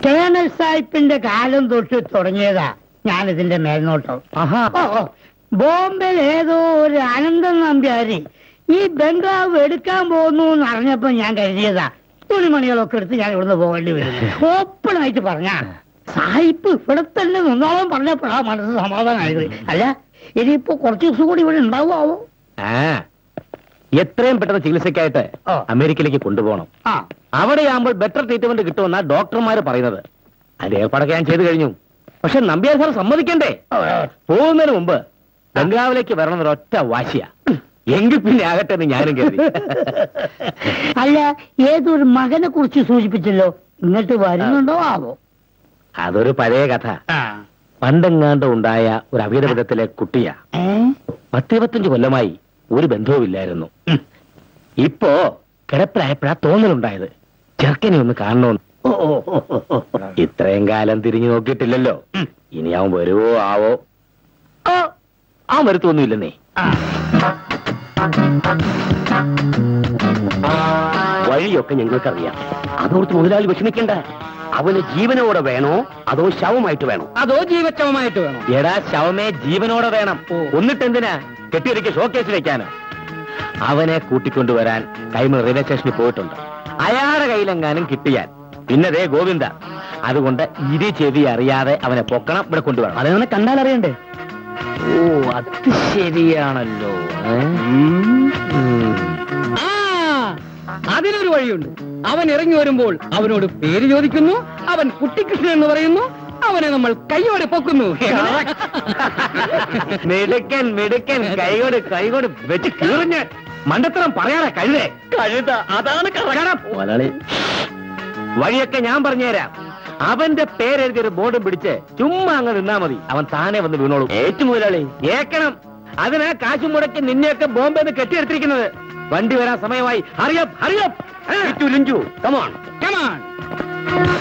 Colonel സാഹിബിന്റെ കാലം തൊട്ട് തുടങ്ങിയതാ ഞാനിതിന്റെ മേൽനോട്ടം. ബോംബെയിൽ ഏതോ ഒരു അനന്തൻ നമ്പ്യാരി ഈ ബംഗ്ലാവ് എടുക്കാൻ പോകുന്നു എന്ന് അറിഞ്ഞപ്പോ ഞാൻ കരുതിയതാ തുണിമണികളൊക്കെ എടുത്ത് ഞാൻ ഇവിടുന്ന് പോകേണ്ടി വരും. ഓപ്പണായിട്ട് പറഞ്ഞ സാഹിബ് ഇവിടെ തന്നെ നിന്നോളം പറഞ്ഞപ്പോഴാ മനസ്സ് സമാധാനമായത്. അല്ല ഇനിയിപ്പോ കുറച്ച് ദിവസം കൂടി ഇവിടെ ഉണ്ടാവുമോ? എത്രയും പെട്ടെന്ന് ചികിത്സയ്ക്കായിട്ട് അമേരിക്കയിലേക്ക് കൊണ്ടുപോകണം. അവിടെയാകുമ്പോൾ ബെറ്റർ ട്രീറ്റ്മെന്റ് കിട്ടുമെന്നാ ഡോക്ടർമാര് പറയുന്നത്. അതിന്റെ ഏർപ്പാടൊക്കെ ഞാൻ ചെയ്തു കഴിഞ്ഞു. പക്ഷെ നമ്പ്യാർ സാർ സമ്മതിക്കണ്ടേ? പോകുന്നതിന് മുമ്പ് ബംഗ്ലാവിലേക്ക് വരണമെന്നൊരു ഒറ്റ വാശിയാ. എങ്കിൽ പിന്നെ ആകട്ടെ എന്ന് ഞാനും കരുതി. അല്ല, ഏതൊരു മകനെ കുറിച്ച് സൂചിപ്പിച്ചല്ലോ, ഇങ്ങോട്ട് വരുന്നുണ്ടോ ആവോ? അതൊരു പഴയ കഥ. പണ്ടെങ്ങാണ്ട് ഉണ്ടായ ഒരു അവിധവിധത്തിലെ കുട്ടിയാ. 10-25 കൊല്ലമായി ഒരു ബന്ധവുമില്ലായിരുന്നു. ഇപ്പോ കിടപ്പിലായപ്പോഴാ തോന്നലുണ്ടായത് ചെറുക്കനെ ഒന്ന് കാണണമെന്ന്. ഇത്രയും കാലം തിരിഞ്ഞു നോക്കിയിട്ടില്ലല്ലോ. ഇനി അവൻ വരുവോ ആവോ? അവൻ വരുത്തൊന്നുമില്ലെന്നേ. വഴിയൊക്കെ ഞങ്ങൾക്കറിയാം. അതോർത്ത് മുതലാളി വിഷമിക്കണ്ട. അവന് ജീവനോടെ വേണോ അതോ ശവമായിട്ട് വേണോ? അതോ ജീവശവമായിട്ട് വേണോ? എടാ, ശവമേ ജീവനോടെ വേണം. ഒന്നിട്ടെന്തിനാ കെട്ടിയൊരുക്കി ഷോക്കേസ് വെക്കാനോ? അവനെ കൂട്ടിക്കൊണ്ടുവരാൻ കൈമൾ റെയിൽവേ സ്റ്റേഷനിൽ പോയിട്ടുണ്ട്. അയാളുടെ കയ്യിലെങ്ങാനും കിട്ടിയാൽ പിന്നതേ ഗോവിന്ദ. അതുകൊണ്ട് ഇരു ചെവി അറിയാതെ അവനെ പൊക്കണം, ഇവിടെ കൊണ്ടുവരണം. അതവനെ കണ്ടാൽ അറിയണ്ടേ? ഓ, അത് ശരിയാണല്ലോ. അതിനൊരു വഴിയുണ്ട്. അവൻ ഇറങ്ങി വരുമ്പോൾ അവനോട് പേര് ചോദിക്കുന്നു. അവൻ കുട്ടിക്കൃഷ്ണൻ എന്ന് പറയുന്നു. അവനെ നമ്മൾ കൈയോടെ പൊക്കുന്നു. മിടുക്കൻ മിടുക്കൻ. കൈകോട് വെച്ച് കീറിഞ്ഞ് മണ്ടത്തരം പറയാനാ കഴുത. അതാണ് മുതലാളി. വഴിയൊക്കെ ഞാൻ പറഞ്ഞുതരാം. അവന്റെ പേരെഴുതിയൊരു ബോർഡും പിടിച്ച് ചുമ്മാ അങ്ങ് നിന്നാ മതി. അവൻ താനെ വന്ന് വീണോളൂ. ഏറ്റു മുതലാളി, ഏക്കണം. അതിനാ കാശും മുടക്കി നിന്നെയൊക്കെ ബോംബെന്ന് കെട്ടിയെടുത്തിരിക്കുന്നത്. വണ്ടി വരാൻ സമയമായി. ഹറിയപ്പ്. കമോൺ.